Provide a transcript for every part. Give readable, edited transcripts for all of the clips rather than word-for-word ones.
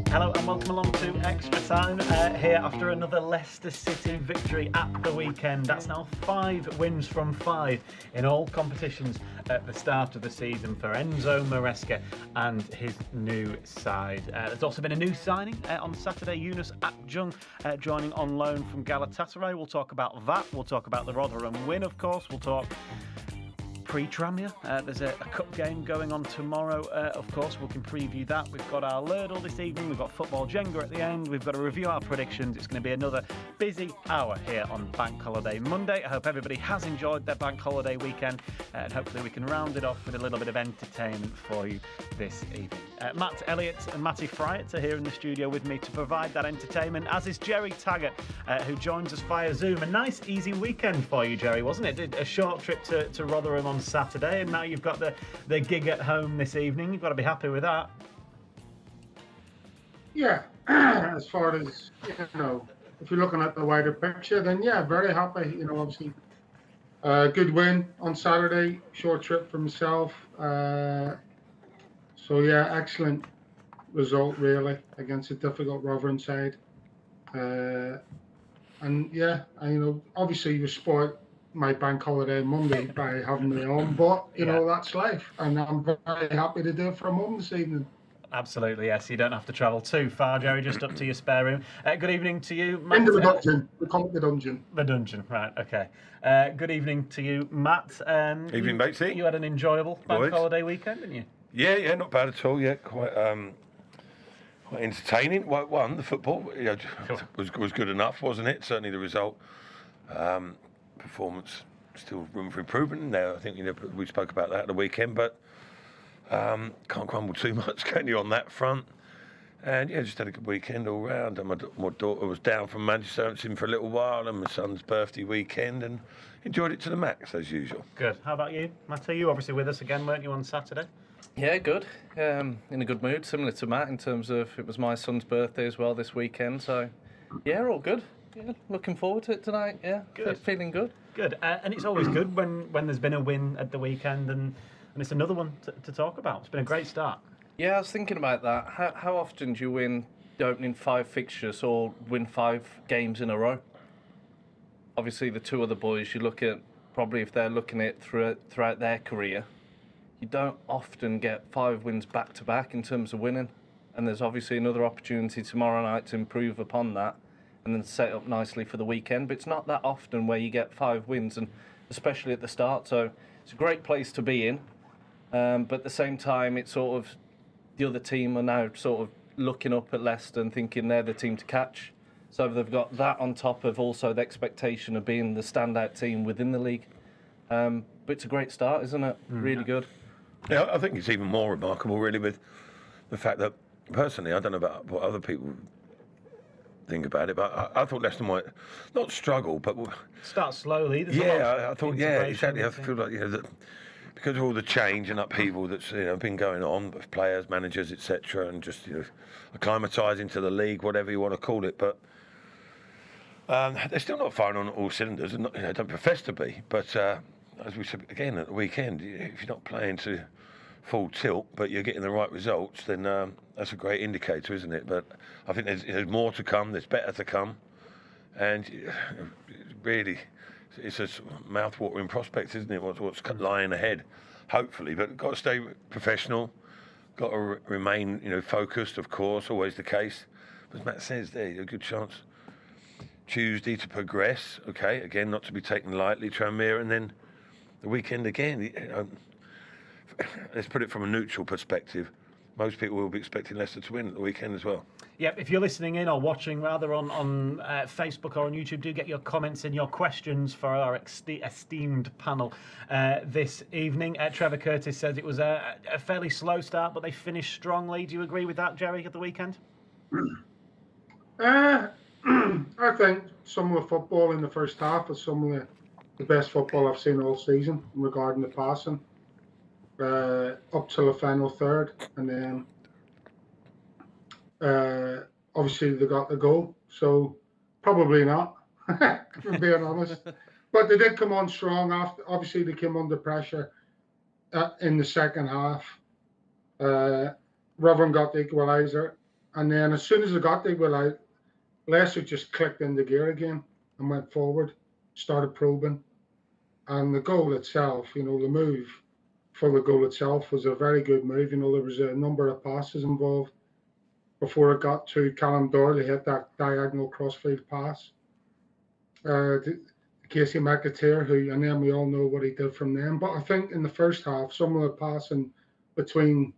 Hello and welcome along to Extra Time here after another Leicester City victory at the weekend. That's now 5 wins from 5 in all competitions at the start of the season for Enzo Maresca and his new side. There's also been a new signing on Saturday, Yunus Akjung joining on loan from Galatasaray. We'll talk about that. We'll talk about the Rotherham win, of course. We'll talk pre-Tranmere. There's a cup game going on tomorrow, of course. We can preview that. We've got our Lardle this evening. We've got football Jenga at the end. We've got to review our predictions. It's going to be another busy hour here on Bank Holiday Monday. I hope everybody has enjoyed their Bank Holiday weekend, and hopefully we can round it off with a little bit of entertainment for you this evening. Matt, Elliott and Matty Fryatt are here in the studio with me to provide that entertainment, as is Gerry Taggart, who joins us via Zoom. A nice, easy weekend for you, Gerry, wasn't it? A short trip to Rotherham on Saturday, and now you've got the gig at home this evening. You've got to be happy with that. Yeah, as far as, if you're looking at the wider picture, then yeah, very happy. Obviously, good win on Saturday, short trip for myself. So yeah, excellent result really against a difficult Rotherham side. And yeah, obviously you spoiled my Bank Holiday Monday by having me on, but that's life, and I'm very happy to do it from home this evening. Absolutely, yes. You don't have to travel too far, Gerry, just up to your spare room. Good evening to you, Matt. Into the dungeon. We call it the dungeon. The dungeon, right, okay. Good evening to you, Matt. Evening, matey. You had an enjoyable Bank Holiday weekend, didn't you? Yeah, not bad at all. Yeah, quite entertaining. One, the football was good enough, wasn't it? Certainly the result. Performance, still room for improvement in there. I think we spoke about that at the weekend, but can't crumble too much, can you, on that front? And yeah, just had a good weekend all round. And my daughter was down from Manchester, I haven't seen for a little while, and my son's birthday weekend, and enjoyed it to the max as usual. Good. How about you, Matty? You obviously with us again, weren't you, on Saturday? Yeah, good. In a good mood, similar to Matt in terms of it was my son's birthday as well this weekend. So yeah, all good. Yeah, looking forward to it tonight. Yeah, good. Feeling good. Good. And it's always good when there's been a win at the weekend and it's another one to talk about. It's been a great start. Yeah, I was thinking about that. How often do you win the opening 5 fixtures or win 5 games in a row? Obviously, the two other boys, you look at probably if they're looking at throughout their career, you don't often get 5 wins back to back in terms of winning. And there's obviously another opportunity tomorrow night to improve upon that and then set up nicely for the weekend. But it's not that often where you get 5 wins, and especially at the start. So it's a great place to be in. But at the same time, it's sort of the other team are now sort of looking up at Leicester and thinking they're the team to catch. So they've got that on top of also the expectation of being the standout team within the league. But it's a great start, isn't it? Really good. Yeah, I think it's even more remarkable, really, with the fact that, personally, I don't know about what other people think about it, but I thought Leicester might not struggle, but start slowly. I thought, exactly. I feel like that because of all the change and upheaval that's been going on with players, managers, etc., and just acclimatising to the league, whatever you want to call it, but they're still not firing on all cylinders, and don't profess to be. But as we said again at the weekend, if you're not playing to full tilt, but you're getting the right results, then that's a great indicator, isn't it? But I think there's more to come. There's better to come, and really, it's a mouth-watering prospect, isn't it? What's lying ahead, hopefully. But got to stay professional. Got to remain, focused. Of course, always the case. As Matt says, there's a good chance Tuesday to progress. Okay, again, not to be taken lightly, Tranmere, and then the weekend again. Let's put it from a neutral perspective. Most people will be expecting Leicester to win at the weekend as well. Yep, if you're listening in or watching rather on Facebook or on YouTube, do get your comments and your questions for our esteemed panel this evening. Trevor Curtis says it was a fairly slow start, but they finished strongly. Do you agree with that, Gerry, at the weekend? I think some of the football in the first half was some of the best football I've seen all season regarding the passing. Up till the final third, and then obviously they got the goal, so probably not, for being honest. But they did come on strong after. Obviously, they came under pressure in the second half. Rotherham got the equaliser, And then as soon as they got there, Leicester just clicked into gear again and went forward, started probing. And the goal itself, the move for the goal itself was a very good move. There was a number of passes involved before it got to Callum Doyle. He hit that diagonal crossfield pass. Casey McAteer, and then we all know what he did from then. But I think in the first half, some of the passing between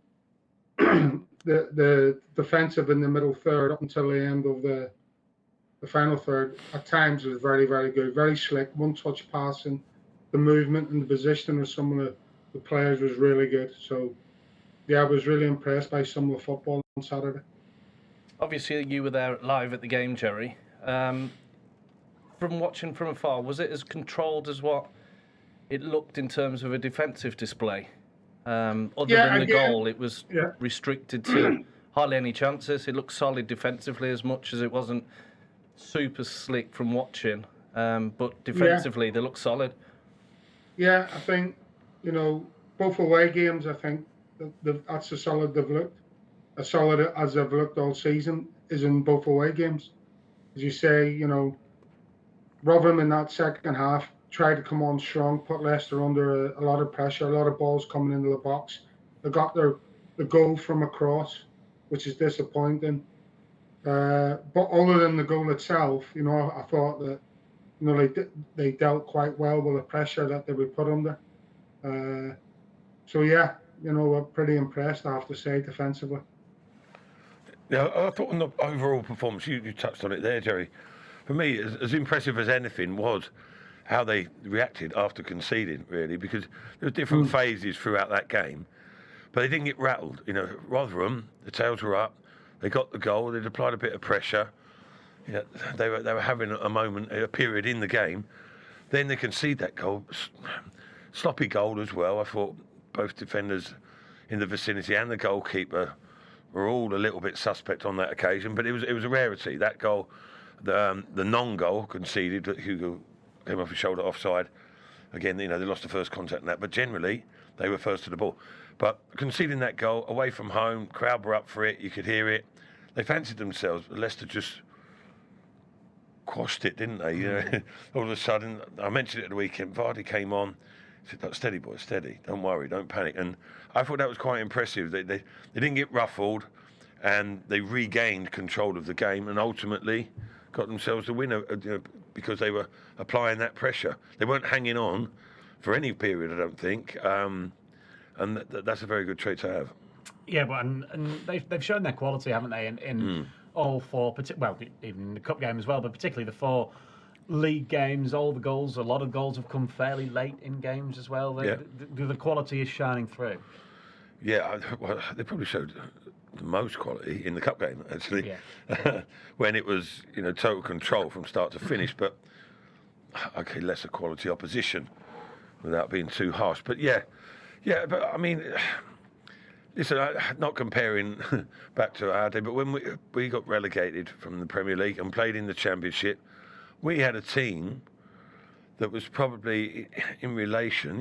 the defensive in the middle third up until the end of the final third at times was very, very good, very slick, one-touch passing. The movement and the positioning of some of the players was really good. So, yeah, I was really impressed by some of the football on Saturday. Obviously, you were there live at the game, Gerry. From watching from afar, was it as controlled as what it looked in terms of a defensive display? Other than the goal, it was restricted to hardly any chances. It looked solid defensively as much as it wasn't super slick from watching. But defensively, they looked solid. Yeah, I think, both away games, I think that's as solid they've looked. As solid as they've looked all season is in both away games. As you say, Rotherham in that second half tried to come on strong, put Leicester under a lot of pressure, a lot of balls coming into the box. They got the goal from across, which is disappointing. But other than the goal itself, I thought that they dealt quite well with the pressure that they were put under. So yeah, we're pretty impressed, I have to say, defensively. Yeah, I thought on the overall performance, you touched on it there, Gerry. For me, as impressive as anything was how they reacted after conceding, really, because there were different phases throughout that game, but they didn't get rattled. Rotherham, the tails were up, they got the goal, they'd applied a bit of pressure. They were having a period in the game. Then they concede that goal, sloppy goal as well. I thought both defenders in the vicinity and the goalkeeper were all a little bit suspect on that occasion, but it was a rarity. That goal, the non-goal conceded that Hugo came off his shoulder offside. Again, they lost the first contact in that, but generally they were first to the ball. But conceding that goal away from home, crowd were up for it. You could hear it. They fancied themselves. Leicester just quashed it, didn't they? All of a sudden, I mentioned it at the weekend. Vardy came on. He said, "Steady, boys, steady. Don't worry, don't panic." And I thought that was quite impressive. They didn't get ruffled, and they regained control of the game, and ultimately got themselves the winner because they were applying that pressure. They weren't hanging on for any period, I don't think, and that's a very good trait to have. Yeah, but and they've shown their quality, haven't they? In all four, even the cup game as well, but particularly the four league games. All the goals, a lot of goals have come fairly late in games as well. The quality is shining through. Yeah, they probably showed the most quality in the cup game, actually, when it was total control from start to finish. But okay, lesser quality opposition, without being too harsh. But yeah. But I mean, listen, not comparing back to our day, but when we got relegated from the Premier League and played in the Championship, we had a team that was probably in relation,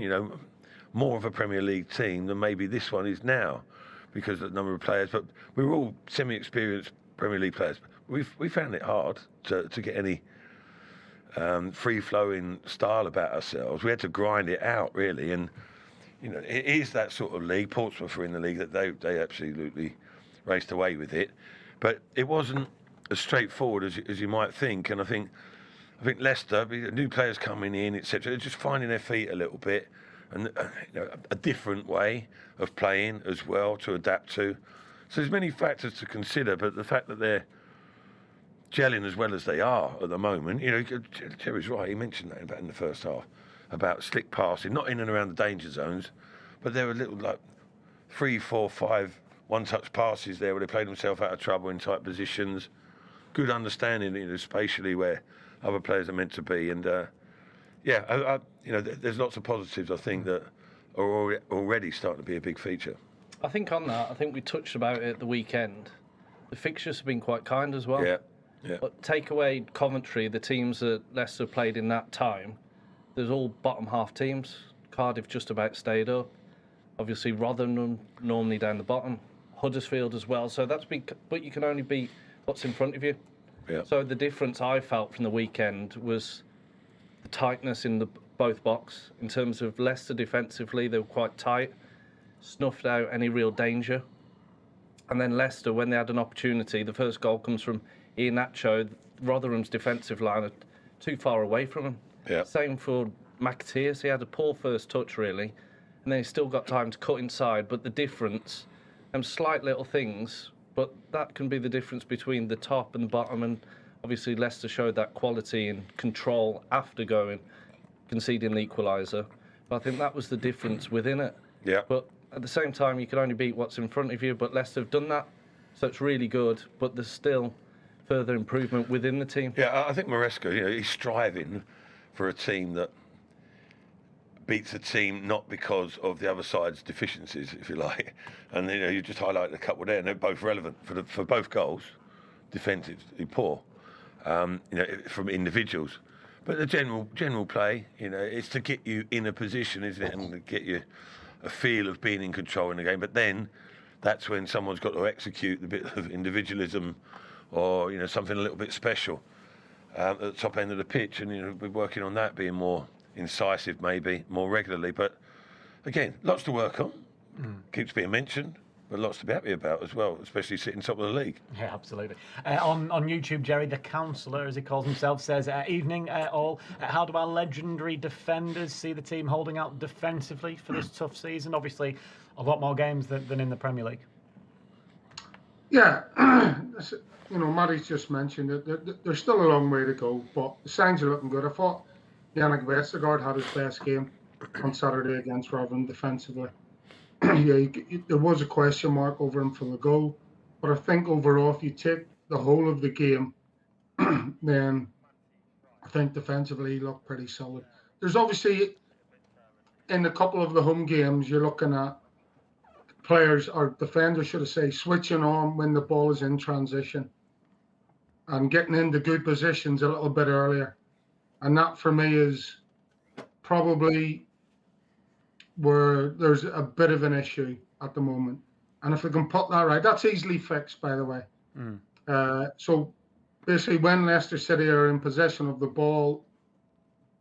more of a Premier League team than maybe this one is now, because of the number of players. But we were all semi-experienced Premier League players. We found it hard to get any free-flowing style about ourselves. We had to grind it out, really, and it is that sort of league. Portsmouth were in the league that they absolutely raced away with it, but it wasn't as straightforward as you might think. And I think Leicester, new players coming in, etc., they're just finding their feet a little bit, and a different way of playing as well to adapt to. So there's many factors to consider, but the fact that they're gelling as well as they are at the moment, Gerry's right. He mentioned that in the first half about slick passing, not in and around the danger zones, but there were little 3, 4, 5 one-touch passes there where they played themselves out of trouble in tight positions. Good understanding, spatially where other players are meant to be, and there's lots of positives I think that are already starting to be a big feature. I think on that, we touched about it at the weekend. The fixtures have been quite kind as well. Yeah. But take away Coventry, the teams that Leicester played in that time, there's all bottom half teams. Cardiff just about stayed up. Obviously, Rotherham normally down the bottom. Huddersfield as well. So that's big, but you can only beat what's in front of you. Yeah. So the difference I felt from the weekend was the tightness in the both box. In terms of Leicester defensively, they were quite tight, snuffed out any real danger. And then Leicester, when they had an opportunity, the first goal comes from Iheanacho. Rotherham's defensive line are too far away from him. Yeah. Same for McAteer. So he had a poor first touch, really. And then he still got time to cut inside. But the difference, slight little things, but that can be the difference between the top and the bottom. And obviously Leicester showed that quality and control after conceding the equaliser. But I think that was the difference within it. Yeah. But at the same time, you can only beat what's in front of you. But Leicester have done that, so it's really good. But there's still further improvement within the team. Yeah, I think Maresca, he's striving for a team that beats a team not because of the other side's deficiencies, if you like. And you just highlight a couple there, and they're both relevant for both goals. Defensively poor, from individuals, but the general play, it's to get you in a position, isn't it, and to get you a feel of being in control in the game. But then that's when someone's got to execute the bit of individualism, or something a little bit special at the top end of the pitch, and we're working on that being more incisive, maybe more regularly. But again, lots to work on. Keeps being mentioned, but lots to be happy about as well, especially sitting top of the league. Yeah, absolutely. On YouTube, Gerry, the counsellor, as he calls himself, says, evening all. How do our legendary defenders see the team holding out defensively for this tough season? Obviously, a lot more games than in the Premier League. Yeah, Matty's just mentioned it. There's still a long way to go, but the signs are looking good. I thought Yannick Vestergaard had his best game on Saturday against Rotherham defensively. There was a question mark over him for the goal, but I think overall, if you take the whole of the game, then I think defensively he looked pretty solid. There's obviously, in a couple of the home games, you're looking at players, or defenders should I say, switching on when the ball is in transition and getting into good positions a little bit earlier. And that for me is probably where there's a bit of an issue at the moment. And if we can put that right, that's easily fixed, by the way. So basically, when Leicester City are in possession of the ball,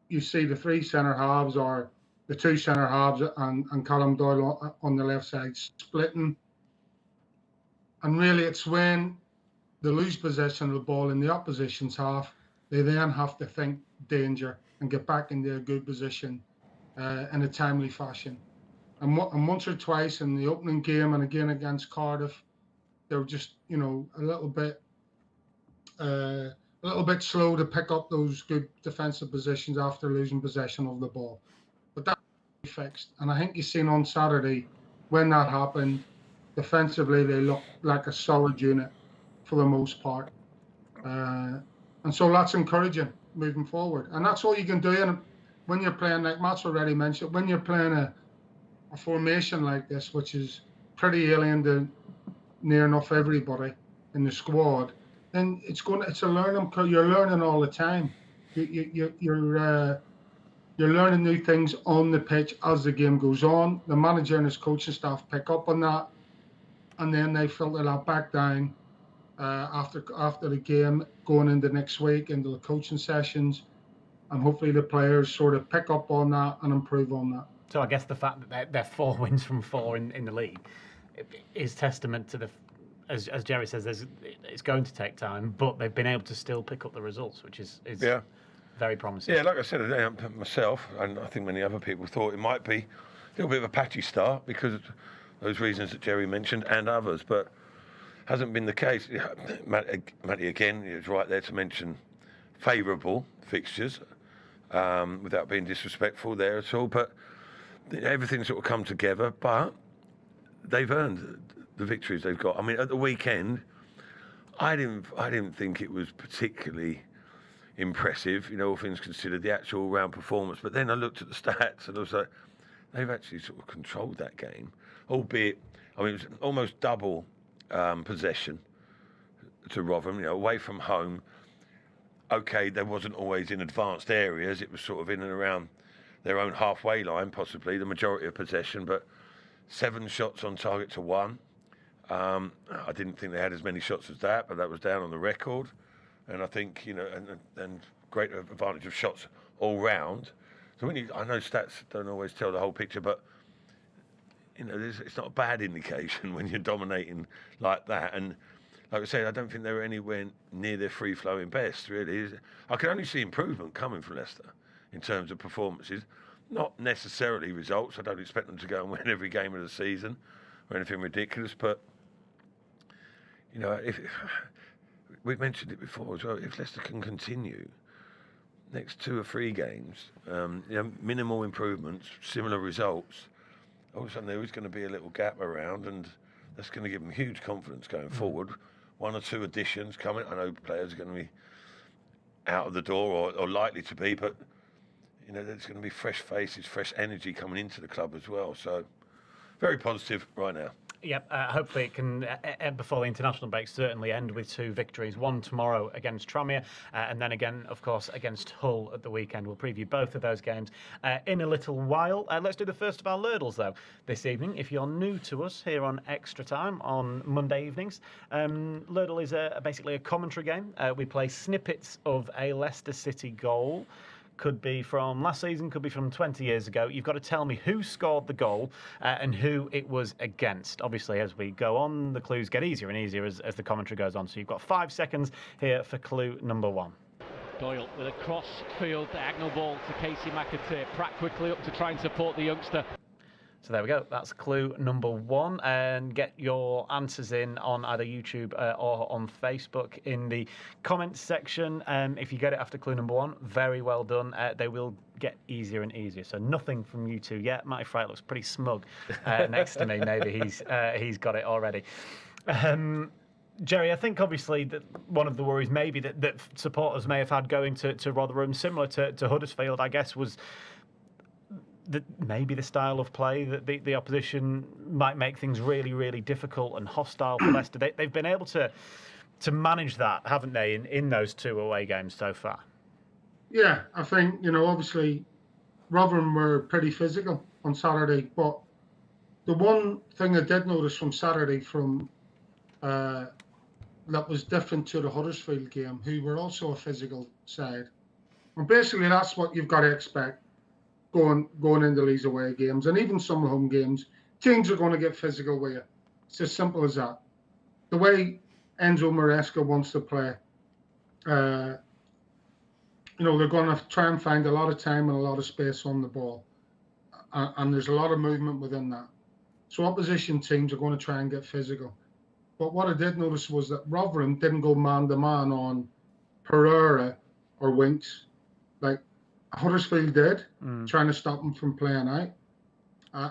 you see the three centre halves, or the two centre halves and Callum Doyle on the left side splitting. And really, it's when they lose possession of the ball in the opposition's half, they then have to think danger and get back into a good position in a timely fashion. And once or twice in the opening game and again against Cardiff, they were just, a little bit slow to pick up those good defensive positions after losing possession of the ball. But that will be fixed. And I think you've seen on Saturday, when that happened, defensively they looked like a solid unit for the most part. And so that's encouraging moving forward. And that's all you can do. And when you're playing, like Matt's already mentioned, when you're playing a formation like this, which is pretty alien to near enough everybody in the squad, then it's a learning curve. You're learning all the time. You're learning new things on the pitch as the game goes on. The manager and his coaching staff pick up on that, and then they filter that back down after the game, going into next week, into the coaching sessions, and hopefully the players sort of pick up on that and improve on that. So I guess the fact that they're 4 wins from 4 in the league is testament to the, as Gerry says, it's going to take time, but they've been able to still pick up the results, which is very promising. Yeah, like I said myself, and I think many other people thought it might be a little bit of a patchy start because of those reasons that Gerry mentioned and others, but hasn't been the case. Matty again is right there to mention favourable fixtures without being disrespectful there at all, but everything's sort of come together, but they've earned the victories they've got. I mean, at the weekend, I didn't think it was particularly impressive, all things considered, the actual round performance. But then I looked at the stats and I was like, they've actually sort of controlled that game, albeit, it was almost double possession to Rotherham, away from home. Okay, there wasn't always in advanced areas. It was sort of in and around their own halfway line, possibly, the majority of possession, but 7 shots on target to 1. I didn't think they had as many shots as that, but that was down on the record. And I think, and great advantage of shots all round. So I know stats don't always tell the whole picture, but it's not a bad indication when you're dominating like that. And like I said, I don't think they were anywhere near their free-flowing best, really. I can only see improvement coming from Leicester in terms of performances, not necessarily results. I don't expect them to go and win every game of the season or anything ridiculous, but if we've mentioned it before as well, if Leicester can continue next 2 or 3 games, minimal improvements, similar results, all of a sudden there is going to be a little gap around, and that's going to give them huge confidence going forward. 1 or 2 additions coming. I know players are going to be out of the door or likely to be, but there's going to be fresh faces, fresh energy coming into the club as well. So very positive right now. Yep, hopefully it can, before the international break, certainly end with 2 victories. One tomorrow against Tranmere, and then again, of course, against Hull at the weekend. We'll preview both of those games in a little while. Let's do the first of our Lurdles, though, this evening. If you're new to us here on Extra Time on Monday evenings, Lurdle is basically a commentary game. We play snippets of a Leicester City goal. Could be from last season, could be from 20 years ago. You've got to tell me who scored the goal and who it was against. Obviously, as we go on, the clues get easier and easier as the commentary goes on. So you've got 5 seconds here for clue number 1. Doyle with a cross-field diagonal ball to Casey McAteer. Pratt quickly up to try and support the youngster. So there we go. That's clue number 1. And get your answers in on either YouTube or on Facebook in the comments section. If you get it after clue number 1, very well done. They will get easier and easier. So nothing from you 2 yet. Matty Fryatt looks pretty smug next to me. Maybe he's got it already. Gerry, I think obviously that one of the worries maybe that supporters may have had going to Rotherham, similar to Huddersfield, I guess, was maybe the style of play that the opposition might make things really, really difficult and hostile for Leicester. They've been able to manage that, haven't they, in those 2 away games so far? Yeah, I think, obviously Rotherham were pretty physical on Saturday, but the one thing I did notice from Saturday that was different to the Huddersfield game, who were also a physical side. And basically that's what you've got to expect going into these away games, and even some home games. Teams are going to get physical with you. It's as simple as that. The way Enzo Maresca wants to play, they're going to try and find a lot of time and a lot of space on the ball, and there's a lot of movement within that. So opposition teams are going to try and get physical. But what I did notice was that Rotherham didn't go man-to-man on Pereira or Winks like Huddersfield did, trying to stop them from playing out.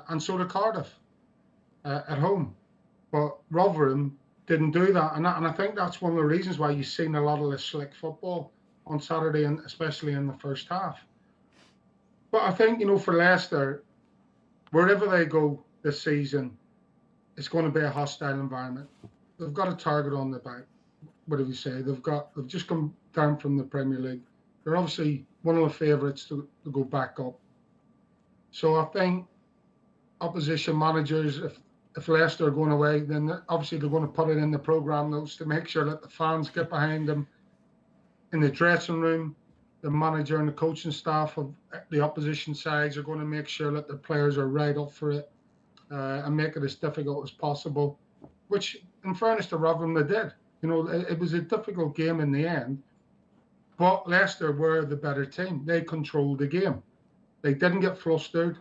And so did Cardiff at home. But Rotherham didn't do that. And I think that's one of the reasons why you've seen a lot of this slick football on Saturday, and especially in the first half. But I think, for Leicester, wherever they go this season, it's going to be a hostile environment. They've got a target on their back. What do you say? They've just come down from the Premier League. They're obviously one of the favourites to go back up. So I think opposition managers, if Leicester are going away, then obviously they're going to put it in the programme notes to make sure that the fans get behind them. In the dressing room, the manager and the coaching staff of the opposition sides are going to make sure that the players are right up for it and make it as difficult as possible, which, in fairness to Rotherham, they did. It was a difficult game in the end. But Leicester were the better team. They controlled the game. They didn't get flustered.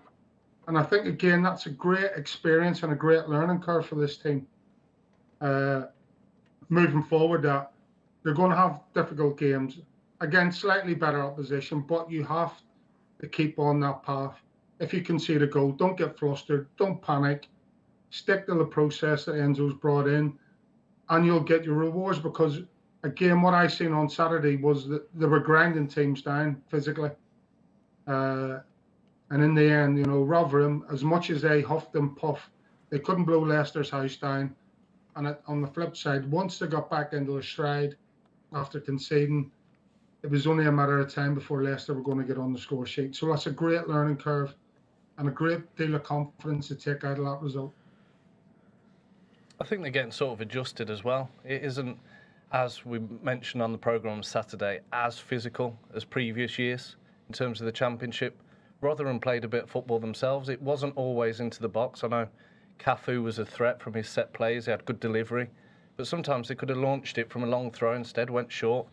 And I think, again, that's a great experience and a great learning curve for this team. Moving forward, that they're going to have difficult games. Again, slightly better opposition, but you have to keep on that path. If you concede a goal, don't get flustered. Don't panic. Stick to the process that Enzo's brought in, and you'll get your rewards because, again, what I seen on Saturday was that they were grinding teams down physically. And in the end, Rotherham, as much as they huffed and puffed, they couldn't blow Leicester's house down. And on the flip side, once they got back into a stride after conceding, it was only a matter of time before Leicester were going to get on the score sheet. So that's a great learning curve and a great deal of confidence to take out of that result. I think they're getting sort of adjusted as well. It isn't, as we mentioned on the programme on Saturday, as physical as previous years in terms of the Championship. Rotherham played a bit of football themselves. It wasn't always into the box. I know Cafu was a threat from his set plays. He had good delivery. But sometimes they could have launched it from a long throw instead, went short.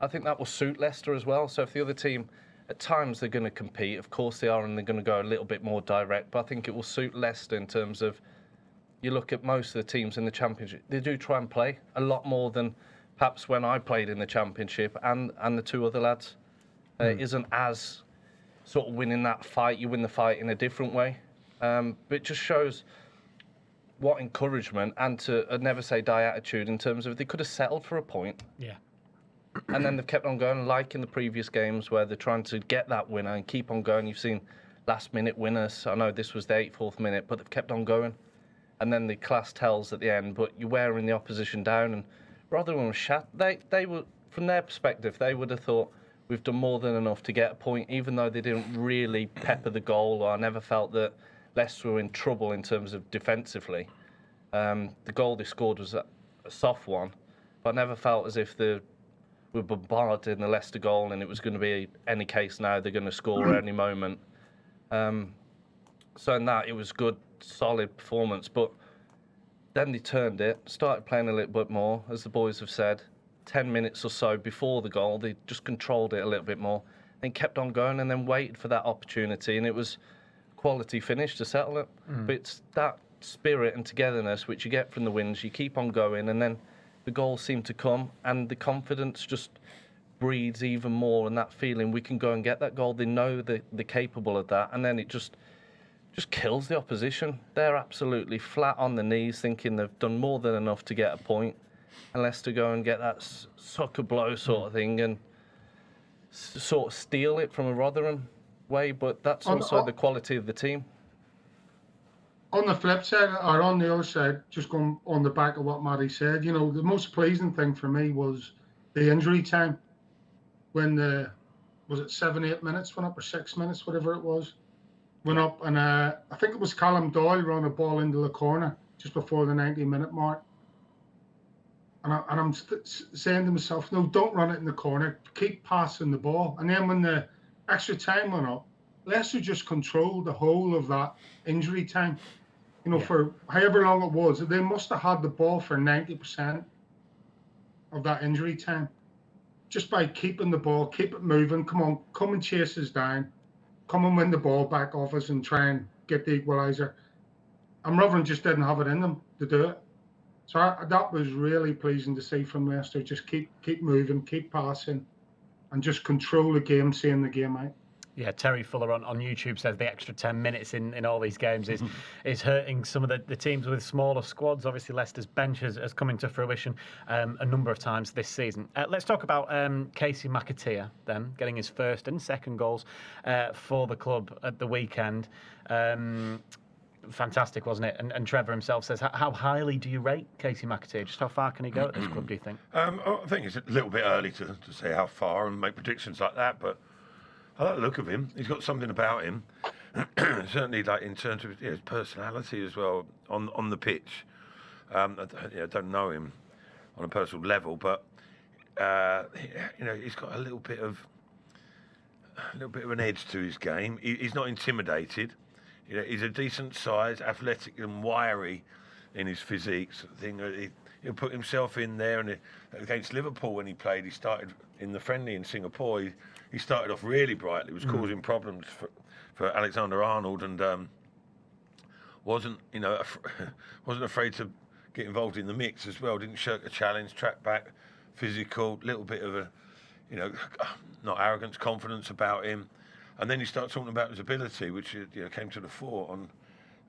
I think that will suit Leicester as well. So if the other team, at times they're going to compete, of course they are, and they're going to go a little bit more direct. But I think it will suit Leicester in terms of, you look at most of the teams in the Championship, they do try and play a lot more than perhaps when I played in the Championship, and the two other lads. It isn't as sort of winning that fight. You win the fight in a different way. But it just shows what encouragement and to a never say die attitude in terms of they could have settled for a point. Yeah. And then they've kept on going, like in the previous games where they're trying to get that winner and keep on going. You've seen last-minute winners. I know this was the 84th minute, but they've kept on going. And then the class tells at the end, but you're wearing the opposition down. And Rotherham were they were, from their perspective, they would have thought, we've done more than enough to get a point, even though they didn't really pepper the goal, or I never felt that Leicester were in trouble in terms of defensively. The goal they scored was a soft one, but I never felt as if they were bombarded in the Leicester goal and it was going to be any case now, they're going to score at any moment. So in that, it was good, solid performance. But then they turned it, started playing a little bit more, as the boys have said. 10 minutes or so before the goal, they just controlled it a little bit more, then kept on going and then waited for that opportunity. And it was quality finish to settle it. But it's that spirit and togetherness which you get from the wins. You keep on going, and then the goals seem to come, and the confidence just breeds even more, and that feeling we can go and get that goal. They know they're capable of that, and then it just kills the opposition. They're absolutely flat on the knees, thinking they've done more than enough to get a point, and Leicester go and get that soccer blow sort of thing and sort of steal it from a Rotherham way. But that's also the quality of the team. On the flip side, or on the other side, just going on the back of what Matty said, the most pleasing thing for me was the injury time. When was it 7-8 minutes went up, or 6 minutes, whatever it was, went up, and I think it was Callum Doyle run a ball into the corner just before the 90-minute mark. And I'm saying to myself, no, don't run it in the corner, keep passing the ball. And then when the extra time went up, Leicester just controlled the whole of that injury time. For however long it was, they must have had the ball for 90% of that injury time. Just by keeping the ball, keep it moving, come and chase us down, come and win the ball back off us and try and get the equaliser. And Rotherham just didn't have it in them to do it. So that was really pleasing to see from Leicester. Just keep moving, keep passing, and just control the game, seeing the game out. Yeah, Terry Fuller on YouTube says the extra 10 minutes in all these games is hurting some of the teams with smaller squads. Obviously, Leicester's bench has come into fruition a number of times this season. Let's talk about Casey McAteer then, getting his first and second goals for the club at the weekend. Fantastic, wasn't it? And Trevor himself says, how highly do you rate Casey McAteer? Just how far can he go at this club, do you think? I think it's a little bit early to say how far and make predictions like that, but I like the look of him. He's got something about him. Certainly, like in terms of his personality as well on the pitch. I don't know him on a personal level, but he's got a little bit of an edge to his game. He's not intimidated. He's a decent size, athletic and wiry in his physique sort of thing. He'll put himself in there, and against Liverpool when he played, he started in the friendly in Singapore. He started off really brightly, was causing problems for Alexander-Arnold, and wasn't afraid to get involved in the mix as well. Didn't shirk a challenge, track back, physical, little bit of not arrogance, confidence about him. And then you start talking about his ability, which came to the fore on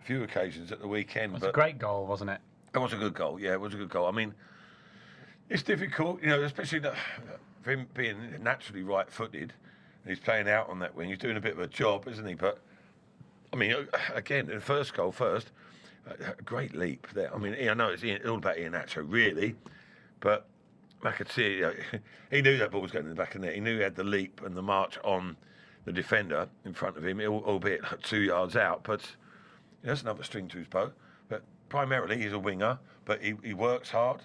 a few occasions at the weekend. It was a great goal, wasn't it? It was a good goal. Yeah, it was a good goal. I mean, it's difficult, especially for him being naturally right-footed, and he's playing out on that wing. He's doing a bit of a job, isn't he? But I mean, again, the first goal, a great leap there. I mean, I know it's all about Iheanacho, really, but McAteer, he knew that ball was going in the back of the net. He knew he had the leap and the march on the defender in front of him, albeit 2 yards out. But that's another string to his bow. But primarily he's a winger, but he works hard,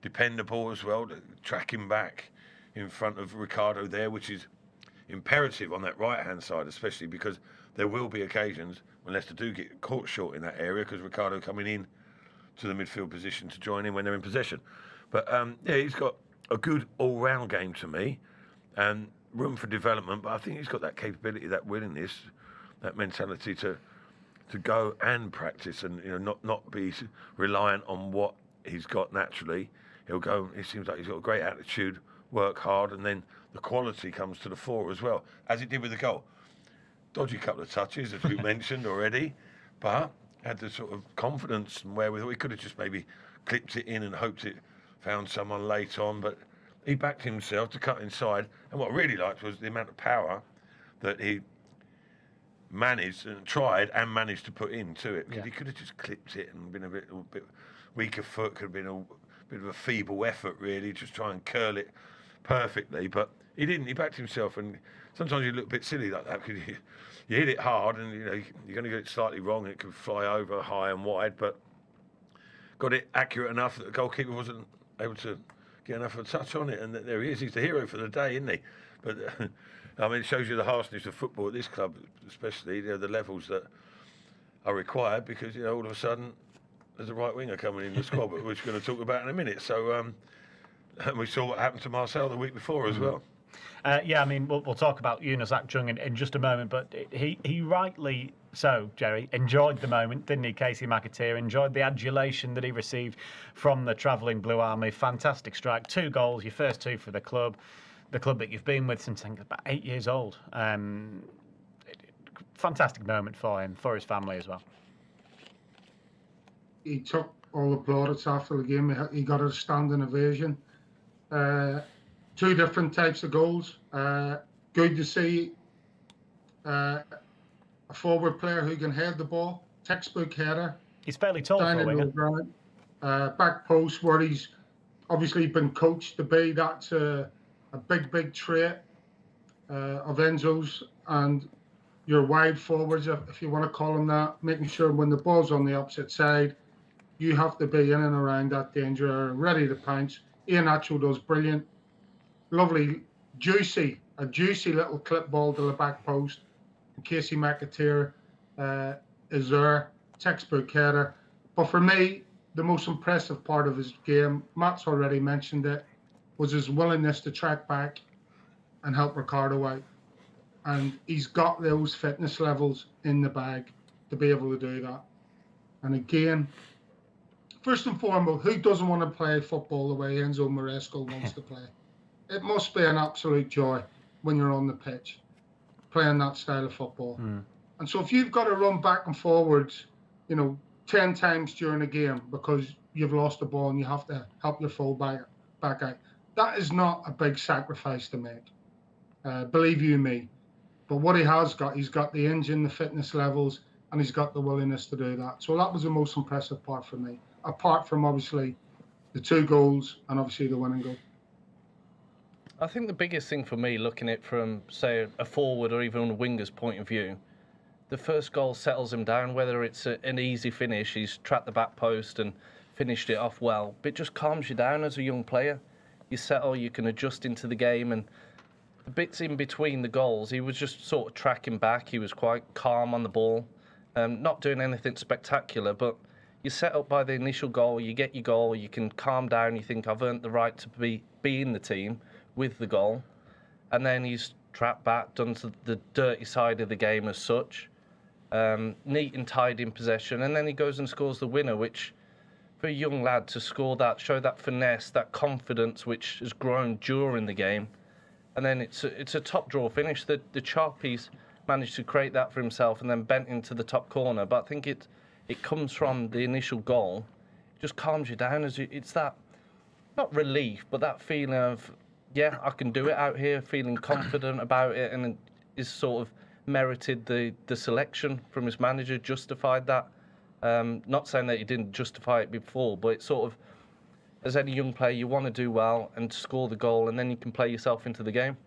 dependable as well, tracking back in front of Ricardo there, which is imperative on that right-hand side, especially because there will be occasions when Leicester do get caught short in that area because Ricardo coming in to the midfield position to join in when they're in possession. But he's got a good all-round game to me, and room for development. But I think he's got that capability, that willingness, that mentality to go and practice, and not be reliant on what he's got naturally. He'll go. It seems like he's got a great attitude, work hard, and then the quality comes to the fore as well, as it did with the goal. Dodgy couple of touches, as we mentioned already, but had the sort of confidence and wherewithal. He could have just maybe clipped it in and hoped it found someone late on, but he backed himself to cut inside. And what I really liked was the amount of power that he managed and tried and managed to put into it. Because he could have just clipped it and been a bit weaker foot, could have been a bit of a feeble effort, really, just try and curl it perfectly. But he didn't. He backed himself, and sometimes you look a bit silly like that because you hit it hard, and you're going to get it slightly wrong, and it could fly over high and wide. But got it accurate enough that the goalkeeper wasn't able to get enough of a touch on it, and there he is. He's the hero for the day, isn't he? But I mean, it shows you the harshness of football at this club, especially the levels that are required, because all of a sudden there's a right winger coming in the squad, which we're going to talk about in a minute. So we saw what happened to Marcel the week before as well. I mean, we'll talk about Yunus Akjung in just a moment, but he rightly so, Gerry, enjoyed the moment, didn't he, Casey McAteer? Enjoyed the adulation that he received from the travelling Blue Army. Fantastic strike, 2 goals, your first 2 for the club that you've been with since I think about 8 years old. Fantastic moment for him, for his family as well. He took all the plaudits after the game. He got a standing ovation. 2 different types of goals. Good to see a forward player who can head the ball, textbook header. He's fairly tall for a winger. Back post, where he's obviously been coached to be. That's a big trait of Enzo's, and your wide forwards, if you want to call them that, making sure when the ball's on the opposite side, you have to be in and around that danger area, ready to pounce. Iheanacho does brilliant. Lovely, juicy little clip ball to the back post. And Casey McAteer is there, textbook header. But for me, the most impressive part of his game, Matt's already mentioned it, was his willingness to track back and help Ricardo out. And he's got those fitness levels in the bag to be able to do that. And again, first and foremost, who doesn't want to play football the way Enzo Maresco wants to play? It must be an absolute joy when you're on the pitch, playing that style of football. And so if you've got to run back and forwards, 10 times during a game because you've lost the ball and you have to help your full back out, that is not a big sacrifice to make. Believe you me. But what he has got, he's got the engine, the fitness levels, and he's got the willingness to do that. So that was the most impressive part for me, apart from obviously the 2 goals and obviously the winning goal. I think the biggest thing for me, looking at it from, say, a forward or even a winger's point of view, the first goal settles him down, whether it's an easy finish, he's trapped the back post and finished it off well, but it just calms you down as a young player. You settle, you can adjust into the game, and the bits in between the goals, he was just sort of tracking back. He was quite calm on the ball, not doing anything spectacular, but you set up by the initial goal, you get your goal, you can calm down, you think, I've earned the right to be in the team with the goal, and then he's trapped back, done to the dirty side of the game as such, neat and tidy in possession, and then he goes and scores the winner, which for a young lad to score that, show that finesse, that confidence which has grown during the game, and then it's a top draw finish. The chop, he's managed to create that for himself and then bent into the top corner, but I think it comes from the initial goal. It just calms you down, it's that, not relief, but that feeling of, yeah, I can do it out here, feeling confident about it, and is sort of merited the selection from his manager, justified that. Not saying that he didn't justify it before, but it's sort of, as any young player, you want to do well and score the goal, and then you can play yourself into the game.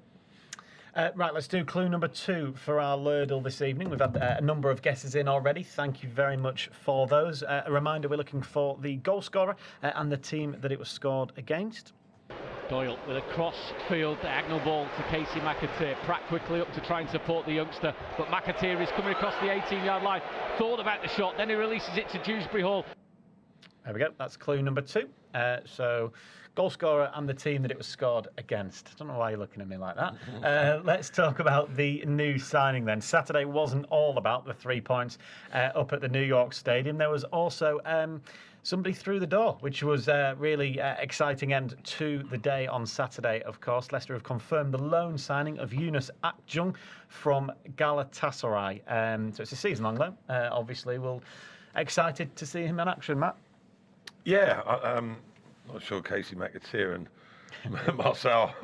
Right, let's do clue number 2 for our Lurdle this evening. We've had a number of guesses in already. Thank you very much for those. A reminder, we're looking for the goal scorer and the team that it was scored against. Doyle with a cross-field diagonal ball to Casey McAteer. Pratt quickly up to try and support the youngster, but McAteer is coming across the 18-yard line. Thought about the shot, then he releases it to Dewsbury Hall. There we go, that's clue number 2. So, goal scorer and the team that it was scored against. I don't know why you're looking at me like that. Let's talk about the new signing then. Saturday wasn't all about the 3 points up at the New York Stadium. There was also somebody through the door, which was a really exciting end to the day on Saturday, of course. Leicester have confirmed the loan signing of Yunus Akjung from Galatasaray. So it's a season-long loan. Obviously, we're excited to see him in action, Matt. Yeah, I'm not sure Casey McAteer and Marcel,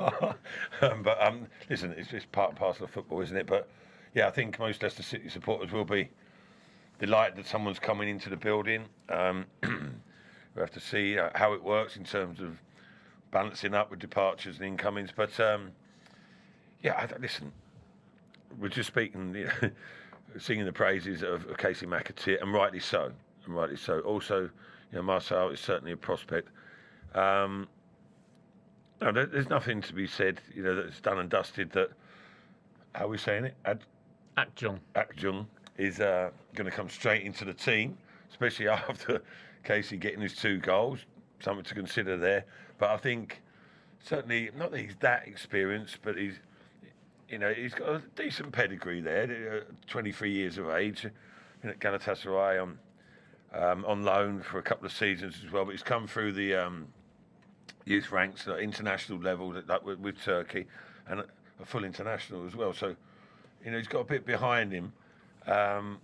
but listen, it's just part and parcel of football, isn't it? But yeah, I think most Leicester City supporters will be delighted that someone's coming into the building. We have to see how it works in terms of balancing up with departures and incomings. But yeah, listen, we're just speaking, singing the praises of Casey McAteer, and rightly so. And rightly so. Also, Marcel is certainly a prospect. No, there's nothing to be said, that's done and dusted. That, how are we saying it? Akjung is going to come straight into the team, especially after Casey getting his 2 goals. Something to consider there. But I think certainly not that he's that experienced, but he's got a decent pedigree there. 23 years of age, been at Galatasaray on loan for a couple of seasons as well, but he's come through the youth ranks at international level with Turkey, and a full international as well. So, he's got a bit behind him, and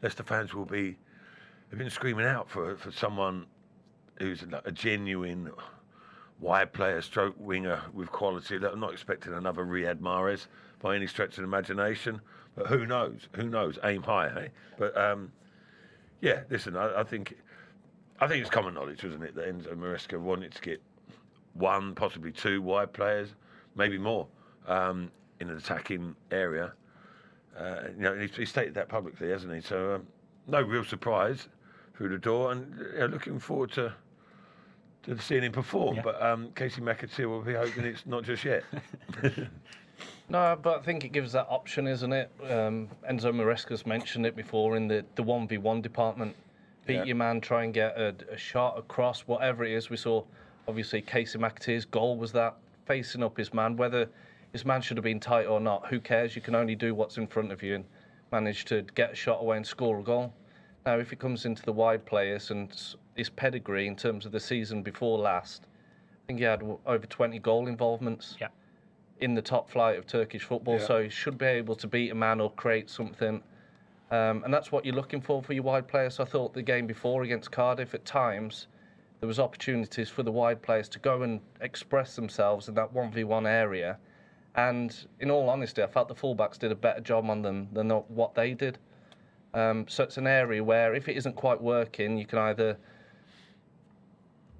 Leicester fans have been screaming out for someone who's a genuine wide player, stroke winger with quality. I'm not expecting another Riyad Mahrez by any stretch of the imagination, but who knows? Who knows? Aim high, eh? But yeah, listen, I think it's common knowledge, wasn't it, that Enzo Maresca wanted to get 1, possibly 2 wide players, maybe more, in an attacking area. He stated that publicly, hasn't he? So no real surprise through the door, and looking forward to seeing him perform. Yeah. But Casey McAteer will be hoping it's not just yet. No, but I think it gives that option, isn't it? Enzo Maresca's mentioned it before in the 1v1 department. Beat your man, try and get a shot across, whatever it is. We saw, obviously, Casey McAteer's goal was that, facing up his man. Whether his man should have been tight or not, who cares? You can only do what's in front of you, and manage to get a shot away and score a goal. Now, if it comes into the wide players and his pedigree in terms of the season before last, I think he had over 20 goal involvements. Yeah. In the top flight of Turkish football, so he should be able to beat a man or create something. And that's what you're looking for your wide players. I thought the game before against Cardiff, at times, there was opportunities for the wide players to go and express themselves in that 1v1 area. And in all honesty, I felt the fullbacks did a better job on them than what they did. So it's an area where if it isn't quite working, you can either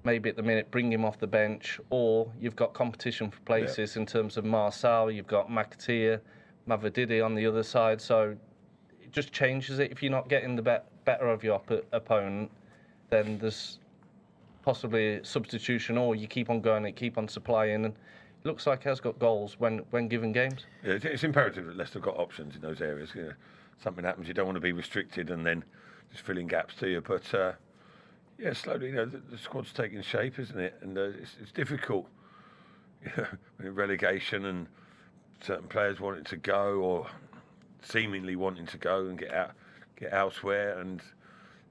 maybe at the minute bring him off the bench, or you've got competition for places in terms of Marcel, you've got McAteer, Mavididi on the other side, so it just changes it. If you're not getting the better of your opponent, then there's possibly a substitution, or you keep on going and keep on supplying, and it looks like he has got goals when given games. Yeah, it's imperative that Leicester have got options in those areas. Something happens, you don't want to be restricted and then just filling gaps to you, but yeah, slowly, the squad's taking shape, isn't it? And it's difficult, when relegation and certain players wanting to go or seemingly wanting to go and get elsewhere, and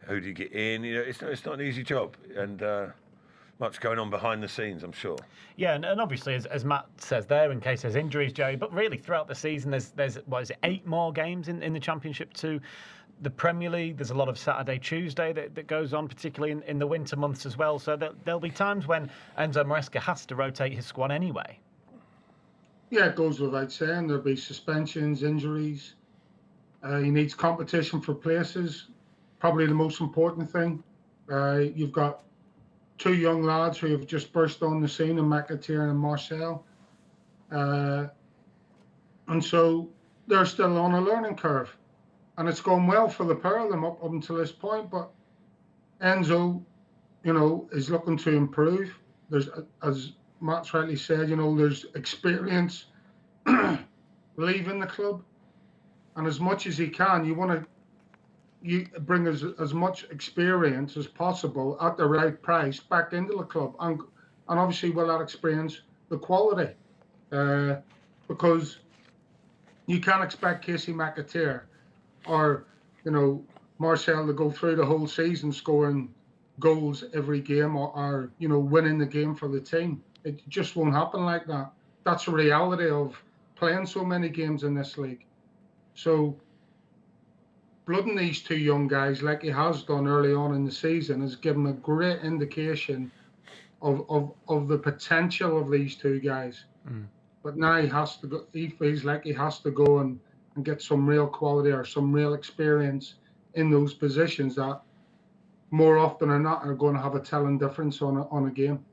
who do you get in? It's not an easy job, and much going on behind the scenes, I'm sure. Yeah, and obviously, as Matt says there, in case there's injuries, Jerry, but really throughout the season, there's what is it, 8 more games in the Championship to the Premier League. There's a lot of Saturday, Tuesday that goes on, particularly in the winter months as well. So there'll be times when Enzo Maresca has to rotate his squad anyway. Yeah, it goes without saying. There'll be suspensions, injuries. He needs competition for places. Probably the most important thing. You've got 2 young lads who have just burst on the scene, in McAteer and Marcel. And so they're still on a learning curve. And it's gone well for the pair of them up until this point. But Enzo, is looking to improve. There's, as Matt's rightly said, there's experience leaving the club. And as much as he can, you bring as much experience as possible at the right price back into the club. And obviously, with that experience, the quality. Because you can't expect Casey McAteer or, Marcel to go through the whole season scoring goals every game or winning the game for the team. It just won't happen like that. That's the reality of playing so many games in this league. So blooding these two young guys like he has done early on in the season has given a great indication of the potential of these two guys. But now he has to go. He feels like he has to go and get some real quality or some real experience in those positions that more often than not are going to have a telling difference on a game.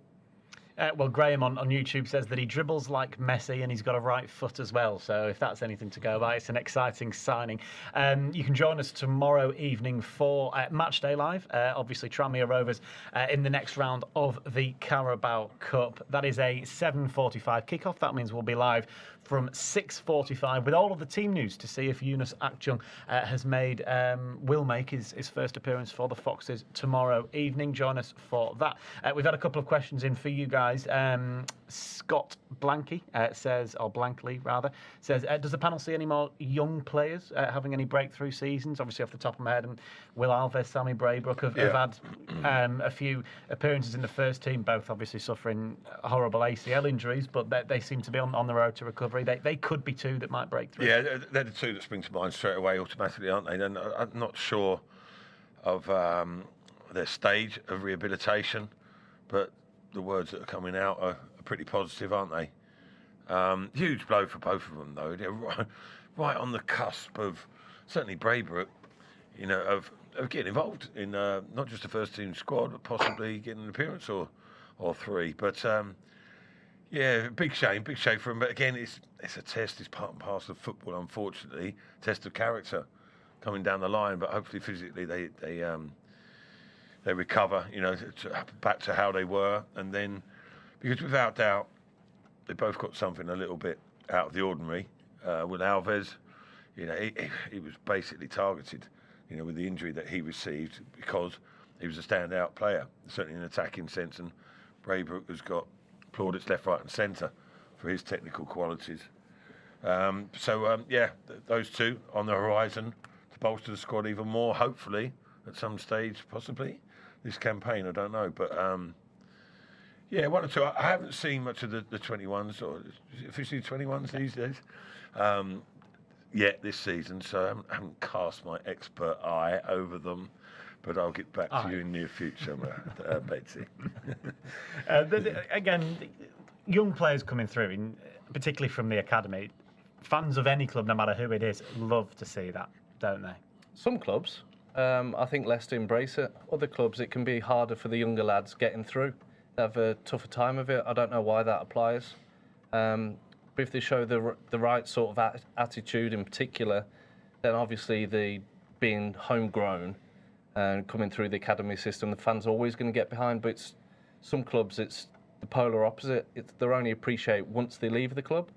Well, Graham on YouTube says that he dribbles like Messi and he's got a right foot as well. So if that's anything to go by, it's an exciting signing. You can join us tomorrow evening for Matchday Live. Obviously, Tranmere Rovers in the next round of the Carabao Cup. That is a 7:45 kickoff. That means we'll be live from 6:45 with all of the team news to see if Yunus Akjung will make his first appearance for the Foxes tomorrow evening. Join us for that. We've had a couple of questions in for you guys. Scott Blanky says, or Blankley rather, says, does the panel see any more young players having any breakthrough seasons? Obviously, off the top of my head, and Will Alves, Sammy Braybrook have had a few appearances in the first team, both obviously suffering horrible ACL injuries, but they seem to be on the road to recovery. They could be two that might break through. Yeah, they're the two that spring to mind straight away automatically, aren't they? And I'm not sure of their stage of rehabilitation, but the words that are coming out are pretty positive, aren't they? Huge blow for both of them, though. They're right on the cusp of, certainly Braybrook, of getting involved in not just the first team squad, but possibly getting an appearance or three. But yeah, big shame for him. But again, it's a test. It's part and parcel of football, unfortunately. Test of character coming down the line. But hopefully, physically, they recover, back to how they were, and then, because without doubt, they both got something a little bit out of the ordinary. With Alves, he was basically targeted, with the injury that he received because he was a standout player, certainly in an attacking sense, and Braybrook has got plaudits left, right, and centre for his technical qualities. Those two on the horizon to bolster the squad even more, hopefully, at some stage, possibly. This campaign, I don't know, but one or two. I haven't seen much of the 21s, or is it officially 21s these days, yet this season, so I haven't cast my expert eye over them, but I'll get back to you in the near future, Betsy. Again, young players coming through, particularly from the academy, fans of any club, no matter who it is, love to see that, don't they? Some clubs. I think Leicester embrace it. Other clubs, it can be harder for the younger lads getting through. They have a tougher time of it. I don't know why that applies. But if they show the right sort of attitude in particular, then obviously the being homegrown and coming through the academy system, the fans are always going to get behind. But some clubs, it's the polar opposite. They're only appreciate once they leave the club.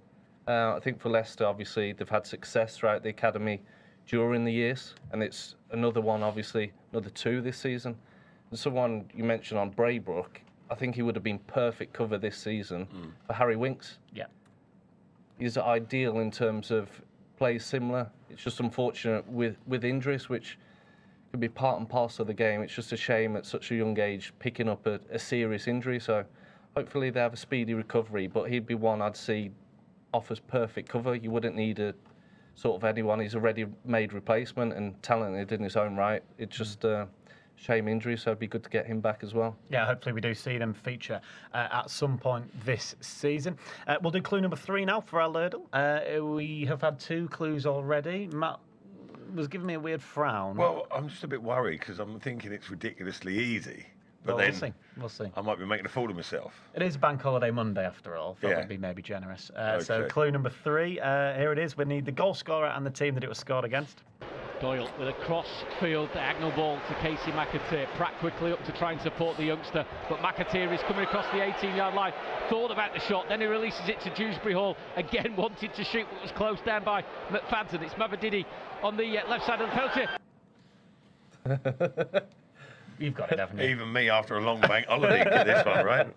I think for Leicester, obviously, they've had success throughout the academy during the years, and it's another one, obviously, another two this season. And someone you mentioned on Braybrook, I think he would have been perfect cover this season for Harry Winks. Yeah. He's ideal in terms of plays similar. It's just unfortunate with injuries, which could be part and parcel of the game. It's just a shame at such a young age picking up a serious injury. So hopefully they have a speedy recovery, but he'd be one I'd see offers perfect cover. You wouldn't need a sort of anyone. He's a ready-made replacement and talented in his own right. It's just shame injury, so it'd be good to get him back as well. Yeah, hopefully we do see them feature at some point this season. We'll do clue number 3 now for our Lardle. We have had 2 clues already. Matt was giving me a weird frown. Well, I'm just a bit worried because I'm thinking it's ridiculously easy, But well, then we'll see. We'll see. I might be making a fool of myself. It is Bank Holiday Monday after all. Thought Yeah. would be maybe generous. Okay. So clue number 3. Here it is. We need the goal scorer and the team that it was scored against. Doyle with a cross-field diagonal ball to Casey McAteer. Pratt quickly up to try and support the youngster, but McAteer is coming across the 18-yard line. Thought about the shot, then he releases it to Dewsbury Hall. Again wanted to shoot, but was closed down by McFadden. It's Mavadidi on the left side of the penalty. You've got it, haven't you? Even me after a long bank holiday get this one, right?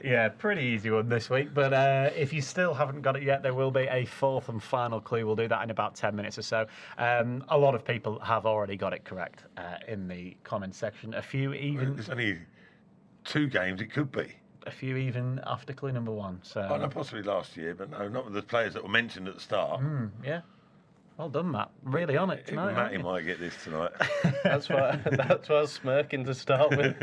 Yeah, pretty easy one this week. But if you still haven't got it yet, there will be a 4th and final clue. We'll do that in about 10 minutes or so. A lot of people have already got it correct in the comments section. A few even. There's only 2 games it could be. A few even after clue number 1. So. Oh, no, possibly last year, but no, not with the players that were mentioned at the start. Yeah. Well done, Matt. Really on it tonight. Matty might get this tonight. That's why I was smirking to start with.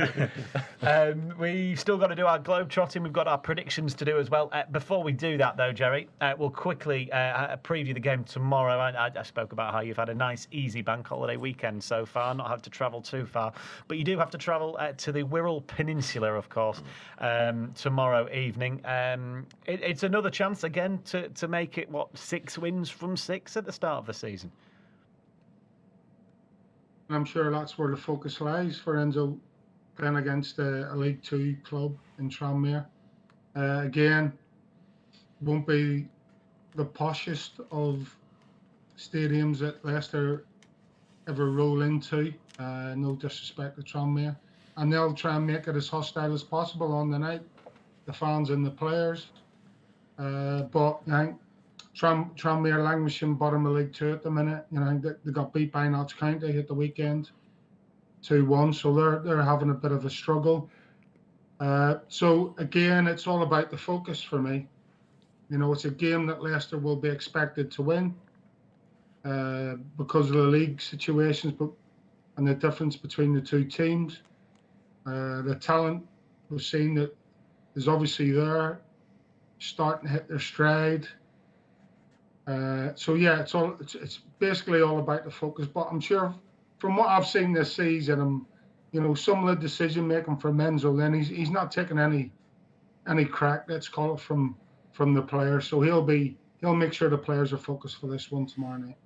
We've still got to do our Globetrotting. We've got our predictions to do as well. Before we do that, though, Gerry, we'll quickly preview the game tomorrow. I spoke about how you've had a nice, easy bank holiday weekend so far, not had to travel too far. But you do have to travel to the Wirral Peninsula, of course, tomorrow evening. It's another chance, again, to make it, 6 wins from 6 at the start of the season. I'm sure that's where the focus lies for Enzo, playing against a League 2 club in Tranmere. Again, won't be the poshest of stadiums that Leicester ever roll into. No disrespect to Tranmere. And they'll try and make it as hostile as possible on the night, the fans and the players. But I think Tranmere languishing bottom of League 2 at the minute. They got beat by Notts County at the weekend, 2-1. So they're having a bit of a struggle. So again, it's all about the focus for me. It's a game that Leicester will be expected to win because of the league situations, and the difference between the 2 teams. The talent we've seen that is obviously there, starting to hit their stride. So yeah, it's basically all about the focus. But I'm sure from what I've seen this season, some of the decision making from Enzo, then he's not taking any crack, let's call it, from the players. So he'll make sure the players are focused for this one tomorrow night.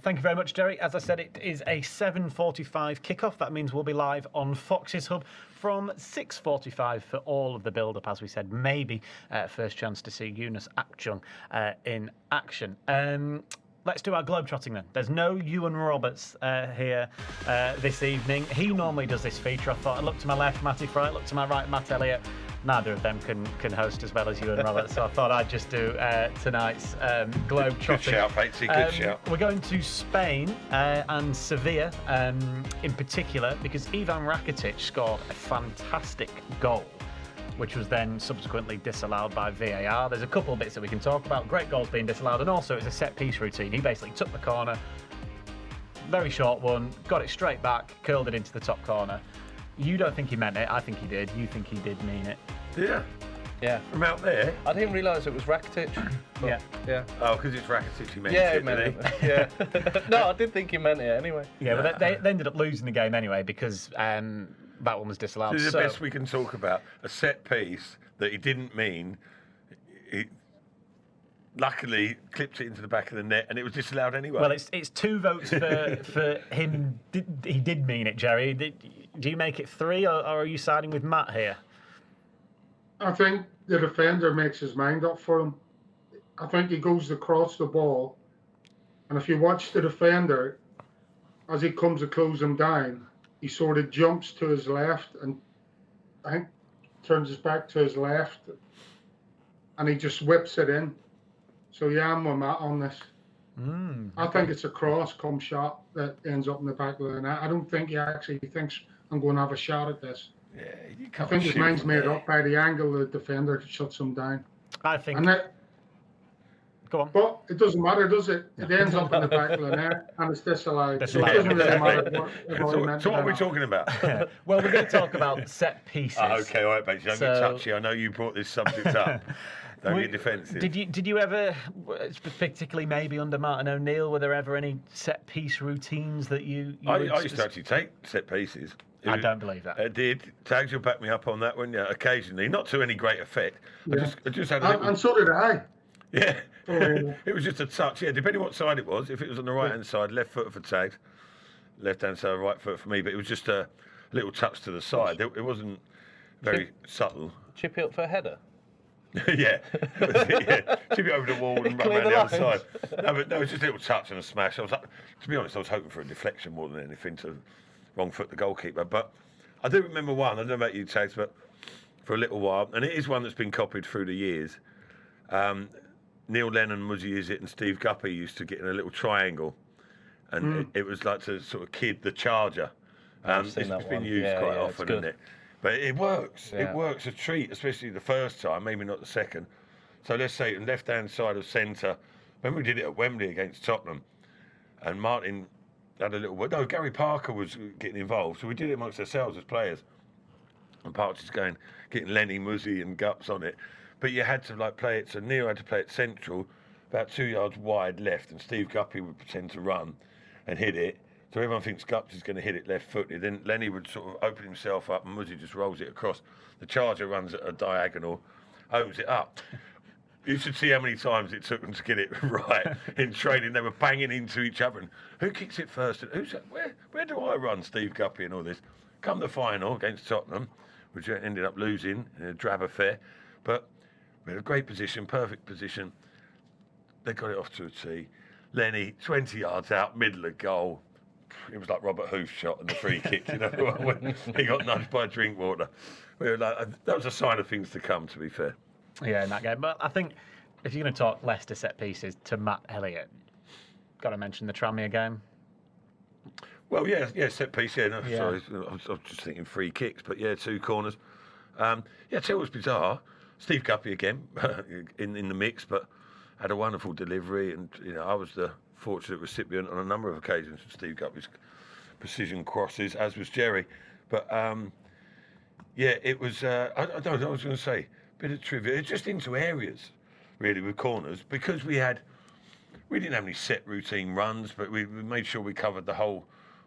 Thank you very much, Gerry. As I said, it is a 7:45 kickoff. That means we'll be live on Fox's Hub from 6:45 for all of the build-up, as we said. Maybe first chance to see Yunus Akjung in action. Let's do our Globetrotting then. There's no Ewan Roberts here this evening. He normally does this feature. I thought, I looked to my left, Matty Fryatt, looked to my right, Matt Elliott. Neither of them can host as well as Ewan Roberts, so I thought I'd just do tonight's Globetrotting. Good shout, Patesy, good shout. We're going to Spain and Sevilla in particular, because Ivan Rakitic scored a fantastic goal, which was then subsequently disallowed by VAR. There's a couple of bits that we can talk about. Great goals being disallowed, and also it's a set-piece routine. He basically took the corner, very short one, got it straight back, curled it into the top corner. You don't think he meant it. I think he did. You think he did mean it. Yeah. From out there? I didn't realise it was Rakitic. Yeah. Oh, because it's Rakitic he meant Yeah, it, he meant didn't it. Yeah. No, I did think he meant it anyway. Yeah, but they ended up losing the game anyway because that one was disallowed. This is the best we can talk about. A set piece that he didn't mean. He luckily clipped it into the back of the net, and it was disallowed anyway. Well, it's 2 votes for him. He did mean it, Gerry. Do you make it 3, or are you siding with Matt here? I think the defender makes his mind up for him. I think he goes across the ball, and if you watch the defender, as he comes to close him down, he sort of jumps to his left and I think turns his back to his left, and he just whips it in. So yeah, I'm with Matt on this. I think it's a cross-come shot that ends up in the back of the net. I don't think he actually thinks I'm going to have a shot at this. Yeah, you I can't think his shoot mind's from made there. up by the angle the defender shuts him down. I think. And Go on. but it doesn't matter, does it? It ends up in the back of the net and it's disallowed. So it Disallowed. doesn't really matter So what are we talking about? Well, we're going to talk about set pieces. Okay, all right, Bates. Don't get touchy. I know you brought this subject up. Don't get defensive. Did you ever, particularly maybe under Martin O'Neill, were there ever any set piece routines that you I used to actually take set pieces I don't believe that. It did. Tags, you'll back me up on that one, yeah, occasionally. Not to any great effect. Yeah. I just had a little... And so did I. Yeah. It was just a touch, yeah, depending what side it was. If it was on the right-hand side, left foot for Tags, left-hand side, right foot for me, but it was just a little touch to the side. It wasn't very subtle. Chip it up for a header? Yeah. Chip it over the wall and run around the other side. No, but no, it was just a little touch and a smash. To be honest, I was hoping for a deflection more than anything to wrong foot the goalkeeper. But I do remember one, I don't know about you, Tags, but for a little while, and it is one that's been copied through the years. Neil Lennon, Muzzy Is It, and Steve Guppy used to get in a little triangle, and it was like to sort of kid the charger. It's been used quite often, isn't it? But it works. Yeah. It works a treat, especially the first time, maybe not the second. So let's say left-hand side of centre. When we did it at Wembley against Tottenham, and Martin had a little... No, Gary Parker was getting involved, so we did it amongst ourselves as players. And Parks is getting Lenny, Muzzy and Gups on it. But you had to play it, so Neil had to play it central, about 2 yards wide left, and Steve Guppy would pretend to run and hit it. So everyone thinks Gups is going to hit it left-footed. Then Lenny would sort of open himself up, and Muzzy just rolls it across. The charger runs at a diagonal, opens it up. You should see how many times it took them to get it right in training. They were banging into each other. And who kicks it first? And where do I run, Steve Guppy and all this? Come the final against Tottenham, which ended up losing in a drab affair. But we had a great position, perfect position. They got it off to a tee. Lenny, 20 yards out, middle of goal. It was like Robert Hoof shot and the free kick, you know, when he got nudged by Drinkwater. We were like, that was a sign of things to come, to be fair. Yeah, in that game. But I think if you're going to talk Leicester set pieces to Matt Elliott, got to mention the Tranmere game. Well, yeah, set piece, yeah. No, yeah. Sorry, I was just thinking free kicks, but yeah, 2 corners. Tell you what's bizarre. Steve Guppy again in the mix, but had a wonderful delivery, and I was the fortunate recipient on a number of occasions of Steve Guppy's precision crosses, as was Gerry. But it was. I don't know. I was going to say a bit of trivia. It's just into areas, really, with corners, because we didn't have any set routine runs, but we made sure we covered the whole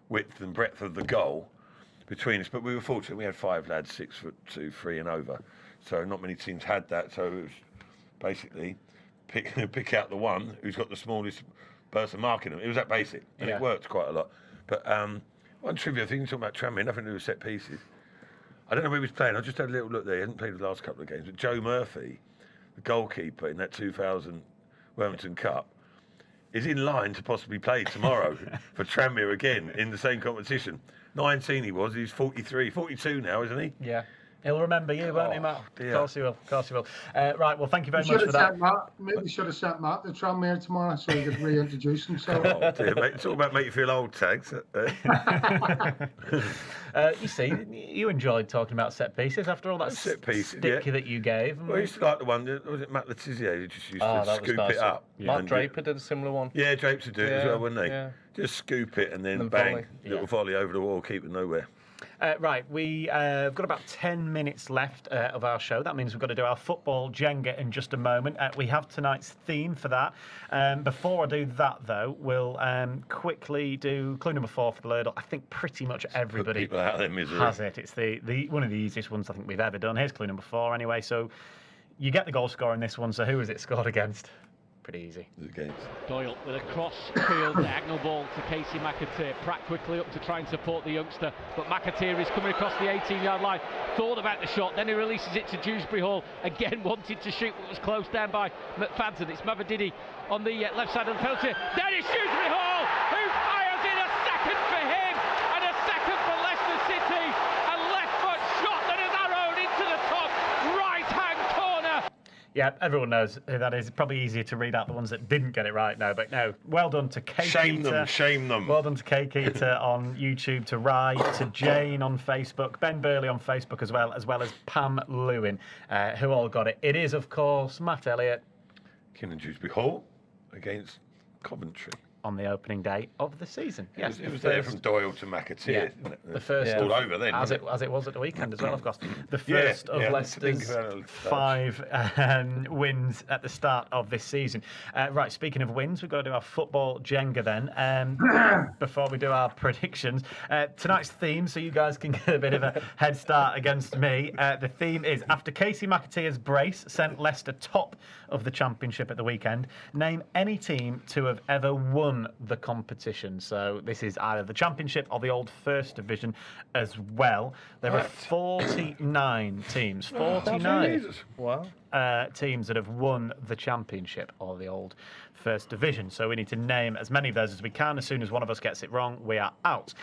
width and breadth of the goal between us. But we were fortunate. We had 5 lads 6'2", 3 and over. So not many teams had that. So it was basically pick out the one who's got the smallest person marking them. It was that basic, and it worked quite a lot. But one trivia thing, talking about Tranmere, nothing to do with set pieces. I don't know where he was playing. I just had a little look there. He hasn't played the last couple of games. But Joe Murphy, the goalkeeper in that 2000 Wellington Cup, is in line to possibly play tomorrow for Tranmere again in the same competition. 19 he was. He's 43, 42 now, isn't he? Yeah. He'll remember you, won't he, Matt? Dear. Of course he will. Of course he will. Right, well, thank you very much for that. Maybe should have sent Matt to Tranmere tomorrow so he could reintroduce himself. Oh, dear, mate. Talk about make you feel old, Tags. You see, you enjoyed talking about set pieces after all that set pieces, stick that you gave. Well, I used to like the one, was it Matt Letizia who just used to scoop it up? Mark Draper did a similar one. Yeah, Draper would do it as well, wouldn't they? Yeah. Just scoop it and then bang, volley. Little volley over the wall, keep it nowhere. Right, we've got about 10 minutes left of our show. That means we've got to do our football Jenga in just a moment. We have tonight's theme for that. Before I do that, though, we'll quickly do clue number 4 for the Ladle. I think pretty much everybody has it. It's the one of the easiest ones I think we've ever done. Here's clue number 4 anyway. So you get the goal scorer in this one. So who is it scored against? Pretty easy. Doyle with a cross field diagonal ball to Casey McAteer. Pratt quickly up to try and support the youngster, but McAteer is coming across the 18-yard line. Thought about the shot, then he releases it to Dewsbury Hall. Again wanted to shoot, but was closed down by McFadden. It's Mavadidi on the left side of the penalty. Then it's Dewsbury Hall who fires in a second for him and a second for Leicester City. A left foot shot that is arrowed into the top right-hand corner. Yeah, everyone knows who that is. It's probably easier to read out the ones that didn't get it right now. But no, well done to Kate Eater. Shame them. Well done to Kate Eater on YouTube, to Rye, to Jane on Facebook, Ben Burley on Facebook as well as Pam Lewin, who all got it. It is, of course, Matt Elliott. Dewsbury Hall against Coventry. on the opening day of the season. Yes, it was there from Doyle to McAteer. Yeah, the first all over then, as it was at the weekend as well, of course. The first of Leicester's 5 wins at the start of this season. Right, speaking of wins, we've got to do our football Jenga then. Before we do our predictions, tonight's theme, so you guys can get a bit of a head start against me. The theme is, after Casey McAteer's brace sent Leicester top of the Championship at the weekend, name any team to have ever won the competition. So this is either the Championship or the old First Division as well. There are 49 teams. 49 teams that have won the Championship or the old First Division. So we need to name as many of those as we can. As soon as one of us gets it wrong, we are out.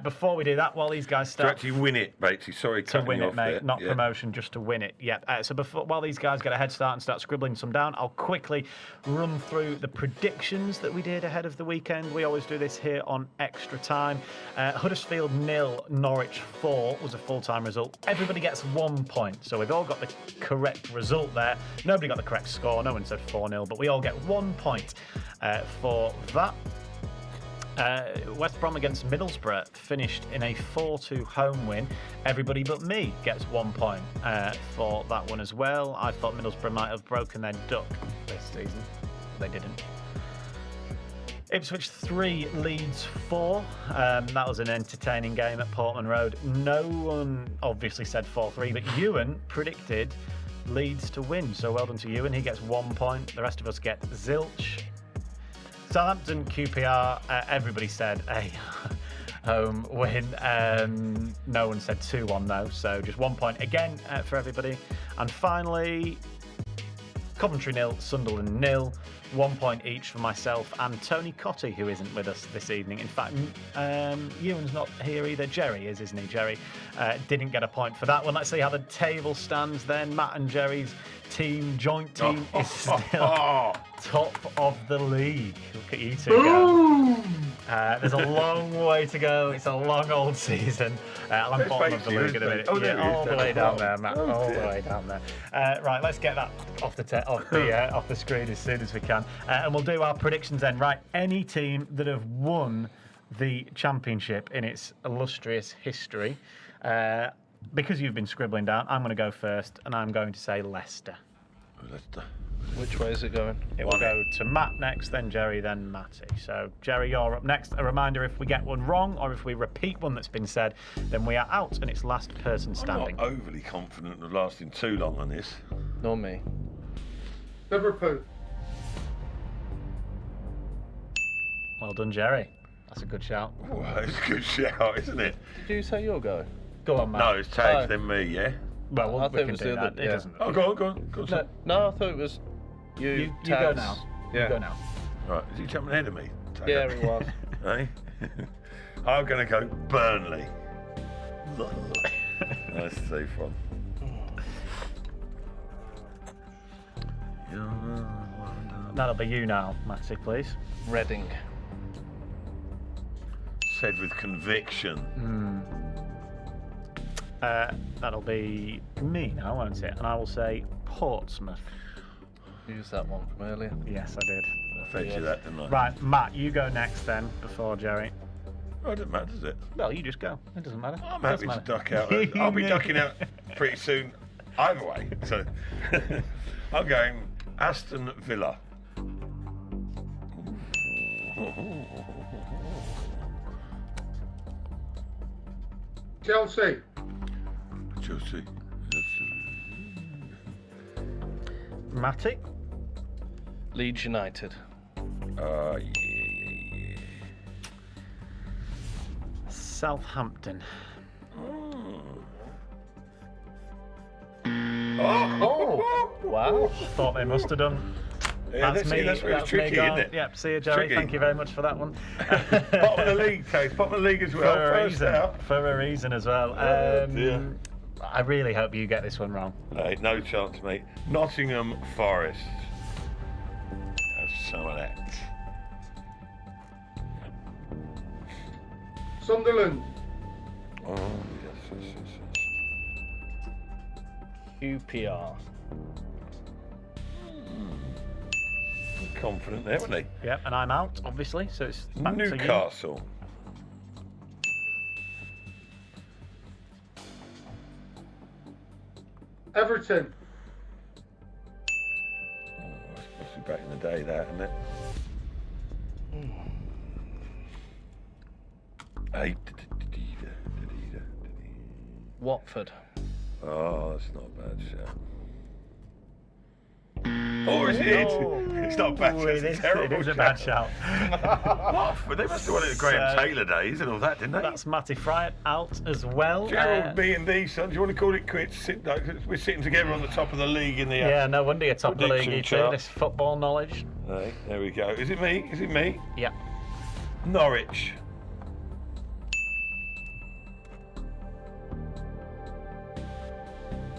Before we do that, while these guys start... To actually win it, Batesy. Sorry, to win it, mate. There. Not promotion, just to win it. Yep. So while these guys get a head start and start scribbling some down, I'll quickly run through the predictions that we did ahead of the weekend. We always do this here on Extra Time. Huddersfield 0, Norwich 4 was a full-time result. Everybody gets 1 point. So we've all got the correct result there. Nobody got the correct score. No one said 4-0, but we all get 1 point for that. West Brom against Middlesbrough finished in a 4-2 home win. Everybody but me gets 1 point for that one as well. I thought Middlesbrough might have broken their duck this season. They didn't. Ipswich 3, Leeds 4. That was an entertaining game at Portman Road. No one obviously said 4-3, but Ewan predicted Leeds to win. So well done to Ewan. He gets 1 point. The rest of us get zilch. Southampton QPR, everybody said a home win. No one said 2-1 though, so just 1 point again for everybody. And finally, Coventry 0, Sunderland 0. 1 point each for myself and Tony Cotty, who isn't with us this evening. In fact, Ewan's not here either. Jerry is, isn't he? Jerry didn't get a point for that one. Let's see how the table stands then. Matt and Jerry's joint team is still top of the league. Look at you two go. There's a long way to go. It's a long old season. I'm bottom of the league in a minute. All the way down there, Matt. All the way down there. Right, let's get that off the screen as soon as we can. And we'll do our predictions then. Right, any team that have won the Championship in its illustrious history. Because you've been scribbling down, I'm going to go first, and I'm going to say Leicester. Leicester. Which way is it going? It will go to Matt next, then Jerry, then Matty. So, Jerry, you're up next. A reminder, if we get one wrong or if we repeat one that's been said, then we are out, and it's last person standing. I'm not overly confident of lasting too long on this. Nor me. Liverpool. Well done, Jerry. That's a good shout. Oh, it's a good shout, isn't it? Did you say your go? Go on, Matt. No, it's Tags, then me, yeah? Well, we it can was do the other- that. It yeah. doesn't. Oh, go on. No, I thought it was you. You go Tags. now. Yeah. You go now. Right, is he jumping ahead of me? Tags? Yeah, it was. Hey? I'm going to go Burnley. Nice to see from. That'll be you now, Matty, please. Reading. Said with conviction. That'll be me now, won't it? And I will say Portsmouth. Use that one from earlier. Yes, I did. I fed you that, didn't I? Right, Matt, you go next then, before Jerry. Oh, it doesn't matter, does it? Well, you just go. It doesn't matter. I'm happy to duck out. I'll be ducking out pretty soon either way. So I'm going Aston Villa. Chelsea. Chelsea. Matty? Leeds United. Yeah. Southampton. Oh! Wow. Thought they must have done. Yeah, That's me. That's really That's tricky, me gone. isn't it? Yep, see you, Jerry. Tricky. Thank you very much for that one. Bottom of the league, Tags. Bottom of the league as well. For a First reason. out. For a reason as well. Dear. I really hope you get this one wrong. Hey, no chance, mate. Nottingham Forest. Have some of that. Sunderland. Oh, yes. QPR. confident there, wasn't he? Yep, and I'm out, obviously, so it's back to you. Newcastle. Everton. Oh, that's must be back in the day, that, isn't it? Hey. Watford. Oh, that's not a bad shout. Or is it? Oh. It's not a bad shout. It's a terrible It is a bad shout. Watford, they must have wanted the Graham So- Taylor days and all that, didn't they? That's Matty Fryatt out as well. Gerald, me and D, son, do you want to call it quits? We're sitting together on the top of the league in the... Yeah, no wonder you're top of the league, prediction you two. chart. This football knowledge. Right, there we go. Is it me? Is it me? Yeah. Norwich.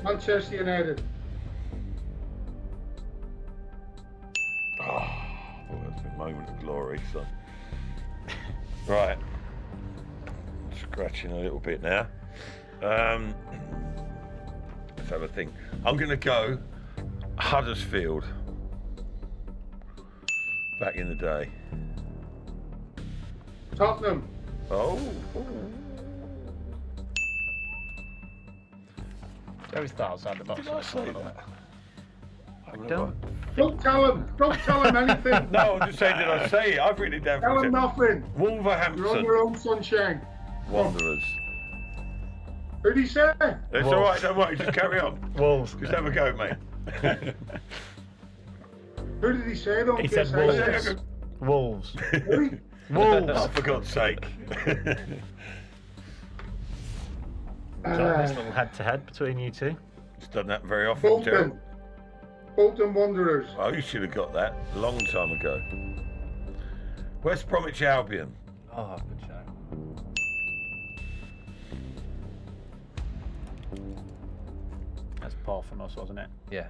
Manchester United. Oh, that's a moment of glory, son. Right. Scratching a little bit now. Let's have a think. I'm going to go Huddersfield. Back in the day. Tottenham. Oh. Jerry's thought outside the box. Did I say that? Don't. Don't tell him. Don't tell him anything. No, I'm just saying, did I say it? I've written it down Tell for him a nothing. second. You're on Wolverhampton your own, sunshine. Wanderers. Who did he say? It's all right, don't worry, just carry on. Wolves. Just have a go, mate. Who did he say? Don't He get said excited. Wolves. Wolves. Who? Wolves. Oh, for God's sake. So nice little head-to-head between you two. It's done that very often, Gerald. Bolton Wanderers. Oh, you should have got that a long time ago. West Bromwich Albion. Oh, good shout. That's poor from us, wasn't it? Yeah.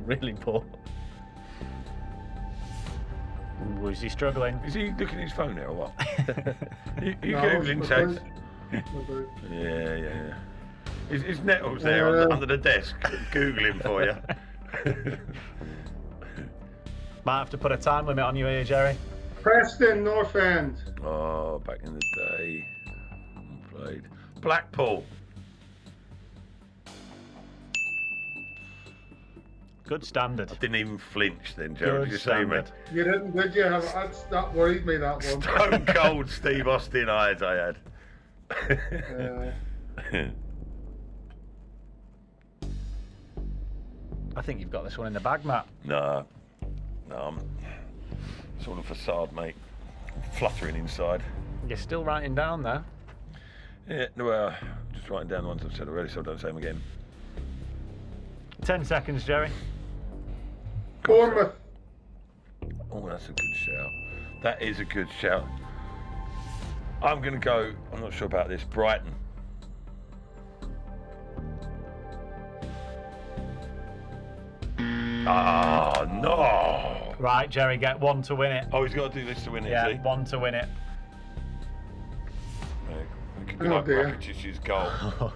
Really poor. Was he struggling? Is he looking at his phone now or what? you No, Googling, it's Tags? okay. Yeah. Is Nettles there under the desk Googling for you? Might have to put a time limit on you here, Jerry. Preston North End. Oh, back in the day. Played. Blackpool. Good standard. Didn't even flinch then, Gerald. Did you see me? standard. You didn't, did you? That worried me, that one. Stone cold Steve Austin eyes I had. I think you've got this one in the bag, Matt. No, it's all a facade, mate. I'm fluttering inside. You're still writing down there. Yeah, well, just writing down the ones I've said already, so I don't say them again. 10 seconds, Jerry. Bournemouth. Oh, that's a good shout. That is a good shout. I'm going to go, I'm not sure about this, Brighton. Ah, no. Right, Jerry, get one to win it. Oh, he's got to do this to win it, Yeah, has he? one to win it. It could be Oh, like dear. Rakicic's goal.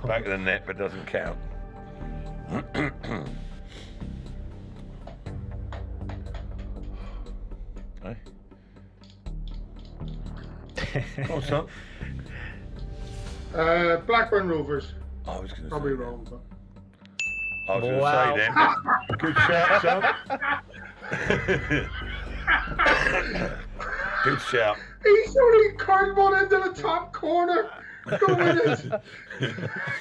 Back of the net, but doesn't count. Hey? Oh, son. Blackburn Rovers. I was going to Probably say wrong, but. I was going to Wow. say then. Good shout, son. Good shout. He's only carved one into the top corner. Go with it.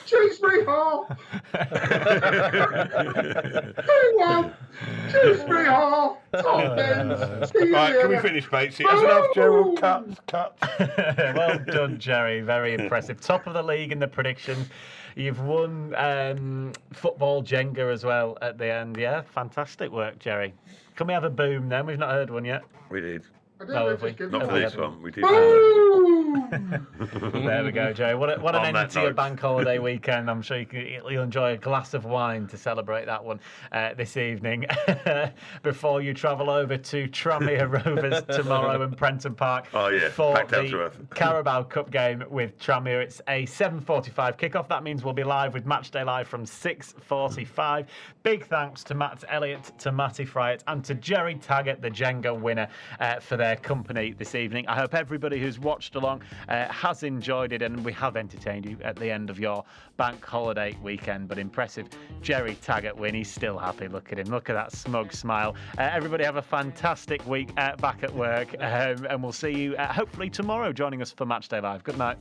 Shrewsbury Hall. 2-1. Shrewsbury Hall. Top ends. See you Right, can we later. finish, mate? See, that's enough, Gerald. Cut. Well done, Jerry. Very impressive. Top of the league in the predictions. You've won football Jenga as well at the end. Yeah, fantastic work, Jerry. Can we have a boom then? We've not heard one yet. We did. I didn't No, know have we? just give Not me for one. this one. We did. Boom! There we go, Joe. What an On end that to your note. bank holiday weekend. I'm sure you'll enjoy a glass of wine to celebrate that one this evening before you travel over to Tranmere Rovers tomorrow in Prenton Park for packed out to the earth. Carabao Cup game with Tranmere. It's a 7:45 kickoff. That means we'll be live with Matchday Live from 6:45. Big thanks to Matt Elliott, to Matty Fryatt, and to Gerry Taggart, the Jenga winner, for their company this evening. I hope everybody who's watched along has enjoyed it, and we have entertained you at the end of your bank holiday weekend. But impressive Gerry Taggart win. He's still happy. Look at him. Look at that smug smile. Everybody have a fantastic week back at work, and we'll see you hopefully tomorrow joining us for Matchday Live. Good night.